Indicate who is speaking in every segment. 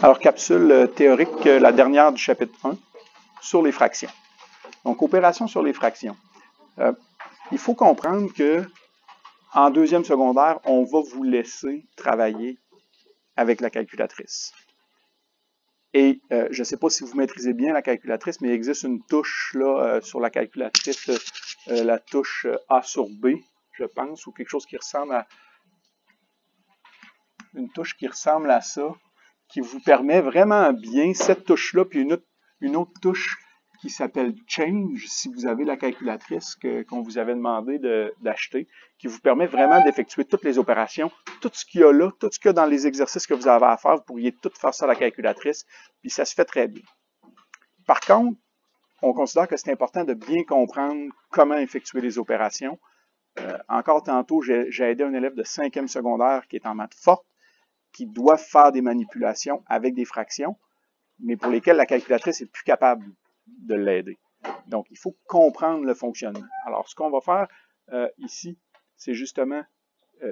Speaker 1: Alors, capsule théorique, la dernière du chapitre 1, sur les fractions. Donc, opération sur les fractions. Il faut comprendre que en deuxième secondaire, on va vous laisser travailler avec la calculatrice. Et je ne sais pas si vous maîtrisez bien la calculatrice, mais il existe une touche là, sur la calculatrice, la touche A sur B, je pense, ou quelque chose qui ressemble à une touche qui ressemble à ça, qui vous permet vraiment bien, cette touche-là, puis une autre touche qui s'appelle Change, si vous avez la calculatrice qu'on vous avait demandé d'acheter, qui vous permet vraiment d'effectuer toutes les opérations, tout ce qu'il y a là, tout ce qu'il y a dans les exercices que vous avez à faire, vous pourriez tout faire ça à la calculatrice, puis ça se fait très bien. Par contre, on considère que c'est important de bien comprendre comment effectuer les opérations. Encore tantôt, j'ai aidé un élève de 5e secondaire qui est en maths forte, qui doit faire des manipulations avec des fractions, mais pour lesquelles la calculatrice est plus capable de l'aider. Donc, il faut comprendre le fonctionnement. Alors, ce qu'on va faire ici, c'est justement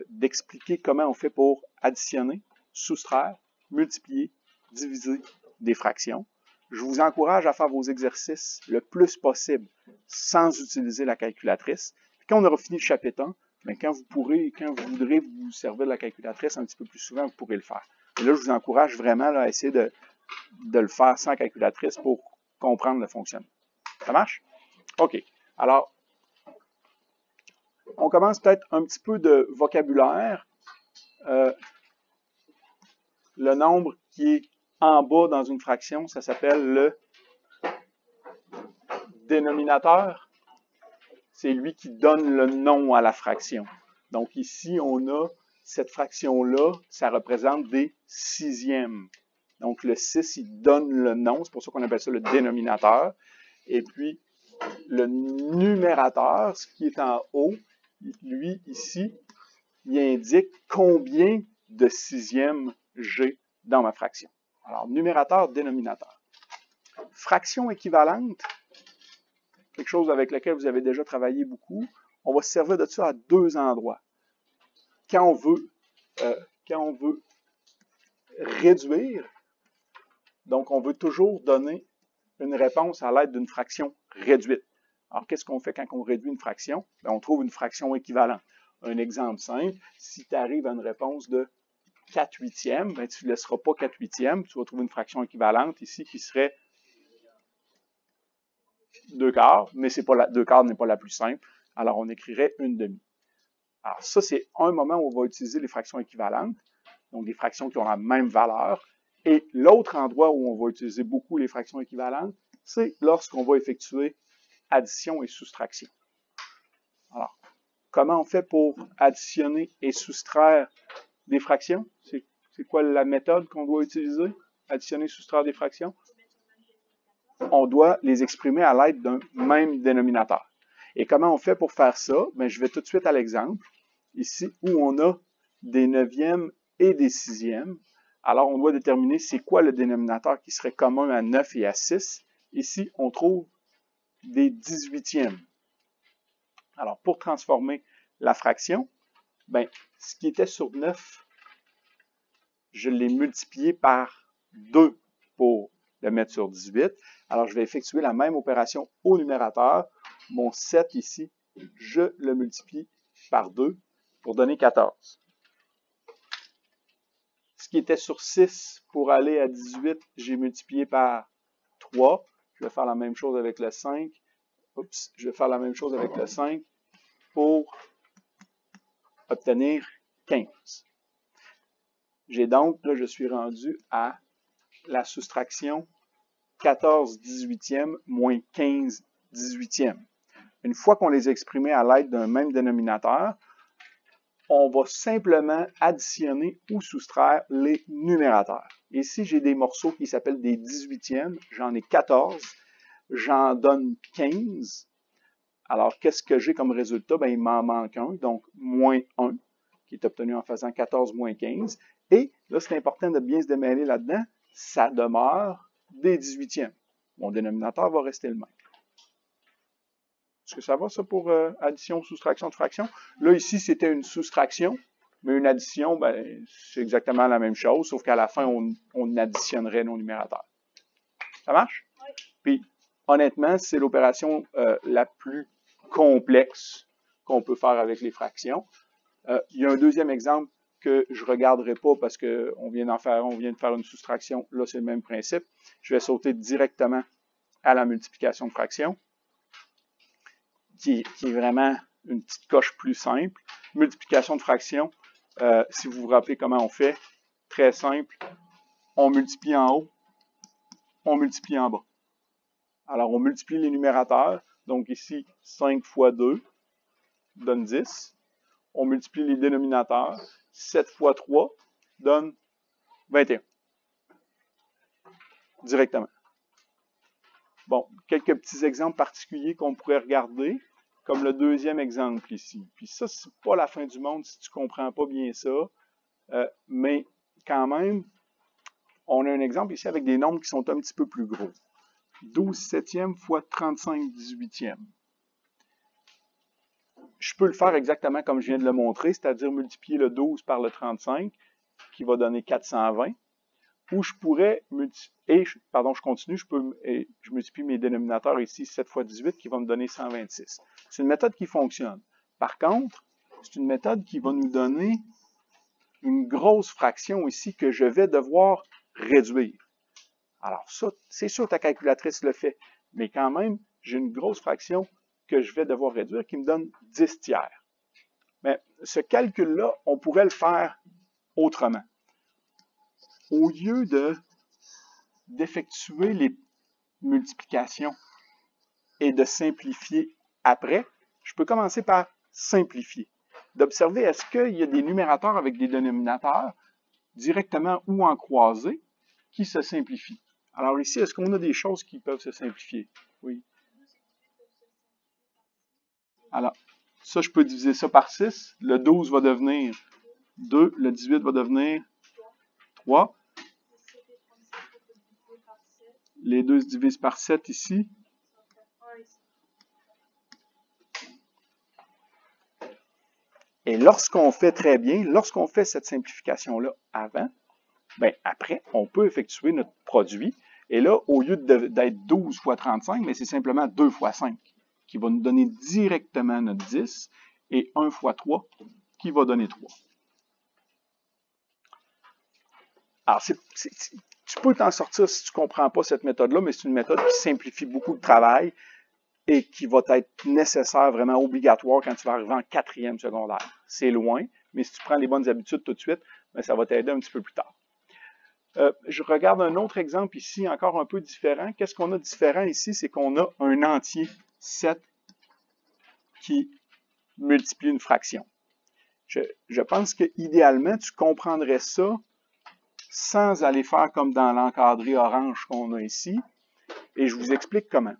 Speaker 1: d'expliquer comment on fait pour additionner, soustraire, multiplier, diviser des fractions. Je vous encourage à faire vos exercices le plus possible sans utiliser la calculatrice. Puis quand on aura fini le chapitre 1, bien, quand vous voudrez vous servir de la calculatrice un petit peu plus souvent, vous pourrez le faire. Et là, je vous encourage vraiment là, à essayer de le faire sans calculatrice pour comprendre le fonctionnement. Ça marche? OK. Alors, on commence peut-être un petit peu de vocabulaire. Le nombre qui est en bas dans une fraction, ça s'appelle le dénominateur. C'est lui qui donne le nom à la fraction. Donc ici, on a cette fraction-là, ça représente des sixièmes. Donc le 6, il donne le nom, c'est pour ça qu'on appelle ça le dénominateur. Et puis, le numérateur, ce qui est en haut, lui, ici, il indique combien de sixièmes j'ai dans ma fraction. Alors, numérateur, dénominateur. Fraction équivalente, quelque chose avec lequel vous avez déjà travaillé beaucoup, on va se servir de ça à deux endroits. Quand on veut réduire, donc on veut toujours donner une réponse à l'aide d'une fraction réduite. Alors, qu'est-ce qu'on fait quand on réduit une fraction? Bien, on trouve une fraction équivalente. Un exemple simple, si tu arrives à une réponse de 4 huitièmes, bien, tu ne laisseras pas 4 huitièmes, tu vas trouver une fraction équivalente ici qui serait 2 quarts, mais 2 quarts n'est pas la plus simple, alors on écrirait une demi. Alors ça, c'est un moment où on va utiliser les fractions équivalentes, donc des fractions qui ont la même valeur, et l'autre endroit où on va utiliser beaucoup les fractions équivalentes, c'est lorsqu'on va effectuer addition et soustraction. Alors, comment on fait pour additionner et soustraire des fractions? C'est quoi la méthode qu'on doit utiliser? Additionner et soustraire des fractions? On doit les exprimer à l'aide d'un même dénominateur. Et comment on fait pour faire ça? Bien, je vais tout de suite à l'exemple, ici, où on a des neuvièmes et des sixièmes. Alors, on doit déterminer c'est quoi le dénominateur qui serait commun à 9 et à 6. Ici, on trouve des 18e. Alors, pour transformer la fraction, bien, ce qui était sur 9, je l'ai multiplié par 2 pour le mettre sur 18. Alors, je vais effectuer la même opération au numérateur. Mon 7 ici, je le multiplie par 2 pour donner 14. Ce qui était sur 6 pour aller à 18, j'ai multiplié par 3. Je vais faire la même chose avec le 5. Oups, je vais faire la même chose avec le 5 pour obtenir 15. J'ai donc, là, je suis rendu à la soustraction 14 18e moins 15 18e. Une fois qu'on les a exprimés à l'aide d'un même dénominateur, on va simplement additionner ou soustraire les numérateurs. Ici, j'ai des morceaux qui s'appellent des 18e, j'en ai 14, j'en donne 15. Alors, qu'est-ce que j'ai comme résultat? Bien, il m'en manque un, donc moins 1, qui est obtenu en faisant 14 moins 15. Et là, c'est important de bien se démêler là-dedans, ça demeure des 18e. Mon dénominateur va rester le même. Est-ce que ça va, ça, pour addition, soustraction de fraction? Là, ici, c'était une soustraction. Mais une addition, ben, c'est exactement la même chose, sauf qu'à la fin, on additionnerait nos numérateurs. Ça marche? Oui. Puis, honnêtement, c'est l'opération la plus complexe qu'on peut faire avec les fractions. Il y a un deuxième exemple que je ne regarderai pas parce qu'on vient de faire une soustraction. Là, c'est le même principe. Je vais sauter directement à la multiplication de fractions, qui est vraiment une petite coche plus simple. Multiplication de fractions, si vous vous rappelez comment on fait, très simple. On multiplie en haut, on multiplie en bas. Alors, on multiplie les numérateurs. Donc ici, 5 fois 2 donne 10. On multiplie les dénominateurs. 7 fois 3 donne 21. Directement. Bon, quelques petits exemples particuliers qu'on pourrait regarder, comme le deuxième exemple ici. Puis ça, c'est pas la fin du monde si tu comprends pas bien ça, mais quand même, on a un exemple ici avec des nombres qui sont un petit peu plus gros. 12 septièmes fois 35 dix-huitièmes. Je peux le faire exactement comme je viens de le montrer, c'est-à-dire multiplier le 12 par le 35, qui va donner 420. Ou je pourrais, je continue, je multiplie mes dénominateurs ici, 7 fois 18, qui va me donner 126. C'est une méthode qui fonctionne. Par contre, c'est une méthode qui va nous donner une grosse fraction ici que je vais devoir réduire. Alors ça, c'est sûr que ta calculatrice le fait, mais quand même, j'ai une grosse fraction que je vais devoir réduire qui me donne 10 tiers. Mais ce calcul-là, on pourrait le faire autrement. Au lieu d'effectuer les multiplications et de simplifier après, je peux commencer par simplifier. D'observer est-ce qu'il y a des numérateurs avec des dénominateurs directement ou en croisée qui se simplifient. Alors ici, est-ce qu'on a des choses qui peuvent se simplifier? Oui. Alors, ça, je peux diviser ça par 6. Le 12 va devenir 2. Le 18 va devenir 3. Les 2 se divisent par 7 ici. Et lorsqu'on fait très bien, lorsqu'on fait cette simplification-là avant, bien après, on peut effectuer notre produit. Et là, au lieu d'être 12 fois 35, mais c'est simplement 2 fois 5 qui va nous donner directement notre 10 et 1 fois 3 qui va donner 3. Alors, tu peux t'en sortir si tu ne comprends pas cette méthode-là, mais c'est une méthode qui simplifie beaucoup de travail et qui va être nécessaire, vraiment obligatoire quand tu vas arriver en 4e secondaire. C'est loin, mais si tu prends les bonnes habitudes tout de suite, bien, ça va t'aider un petit peu plus tard. Je regarde un autre exemple ici, encore un peu différent. Qu'est-ce qu'on a de différent ici? C'est qu'on a un entier 7 qui multiplie une fraction. Je pense qu'idéalement, tu comprendrais ça sans aller faire comme dans l'encadré orange qu'on a ici. Et je vous explique comment.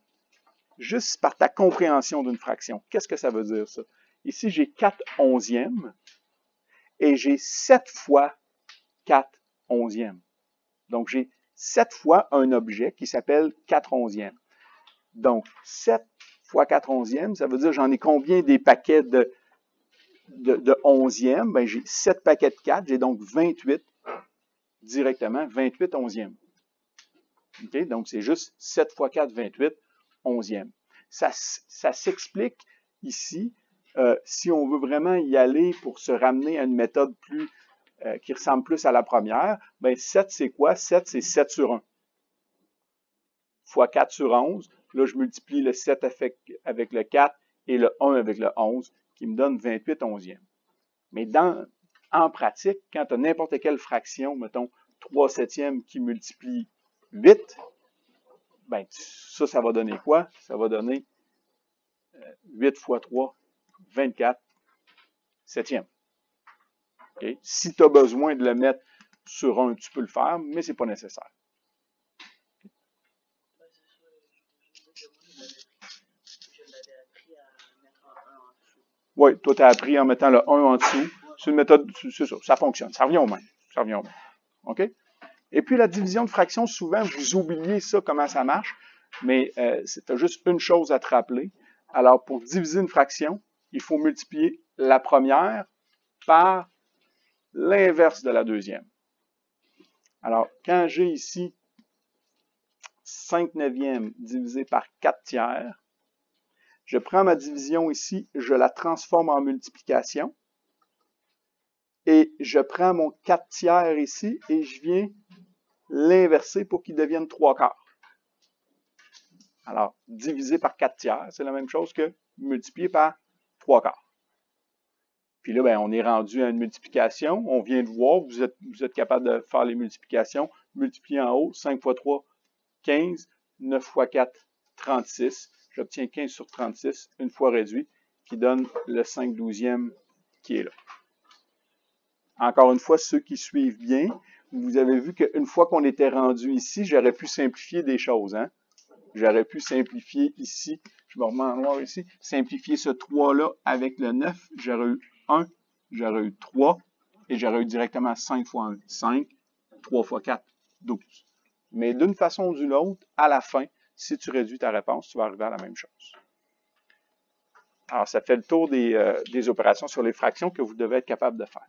Speaker 1: Juste par ta compréhension d'une fraction. Qu'est-ce que ça veut dire, ça? Ici, j'ai 4 onzièmes et j'ai 7 fois 4 onzièmes. Donc, j'ai 7 fois un objet qui s'appelle 4 onzièmes. Donc, 7 fois 4 onzièmes, ça veut dire j'en ai combien des paquets de onzièmes? Bien, j'ai 7 paquets de 4, j'ai donc 28 directement, 28 onzièmes. Okay? Donc, c'est juste 7 fois 4, 28 onzièmes. Ça s'explique ici, si on veut vraiment y aller pour se ramener à une méthode qui ressemble plus à la première, bien 7, c'est quoi? 7, c'est 7 sur 1. Fois 4 sur 11. Là, je multiplie le 7 avec le 4 et le 1 avec le 11, qui me donne 28 onzièmes. Mais en pratique, quand tu as n'importe quelle fraction, mettons 3 septièmes qui multiplie 8, bien, ça va donner quoi? Ça va donner 8 fois 3, 24 septièmes. Okay? Si tu as besoin de le mettre sur 1, tu peux le faire, mais ce n'est pas nécessaire. Oui, toi, tu as appris en mettant le 1 en dessous. C'est une méthode, c'est ça, ça fonctionne. Ça revient au même. Ça revient au même. OK? Et puis, la division de fractions, souvent, vous oubliez ça, comment ça marche, mais c'est juste une chose à te rappeler. Alors, pour diviser une fraction, il faut multiplier la première par l'inverse de la deuxième. Alors, quand j'ai ici 5 neuvièmes divisé par 4 tiers, je prends ma division ici, je la transforme en multiplication, et je prends mon 4 tiers ici, et je viens l'inverser pour qu'il devienne 3 quarts. Alors, divisé par 4 tiers, c'est la même chose que multiplié par 3 quarts. Puis là, ben, on est rendu à une multiplication. On vient de voir, vous êtes capable de faire les multiplications. Multiplier en haut, 5 fois 3, 15. 9 fois 4, 36. J'obtiens 15 sur 36, une fois réduit, qui donne le 5 douzième qui est là. Encore une fois, ceux qui suivent bien, vous avez vu qu'une fois qu'on était rendu ici, j'aurais pu simplifier des choses. Hein? J'aurais pu simplifier ici, je me remets en noir ici, simplifier ce 3-là avec le 9, j'aurais eu 1, j'aurais eu 3, et j'aurais eu directement 5 fois 1, 5, 3 fois 4, 12. Mais d'une façon ou d'une autre, à la fin, si tu réduis ta réponse, tu vas arriver à la même chose. Alors, ça fait le tour des opérations sur les fractions que vous devez être capable de faire.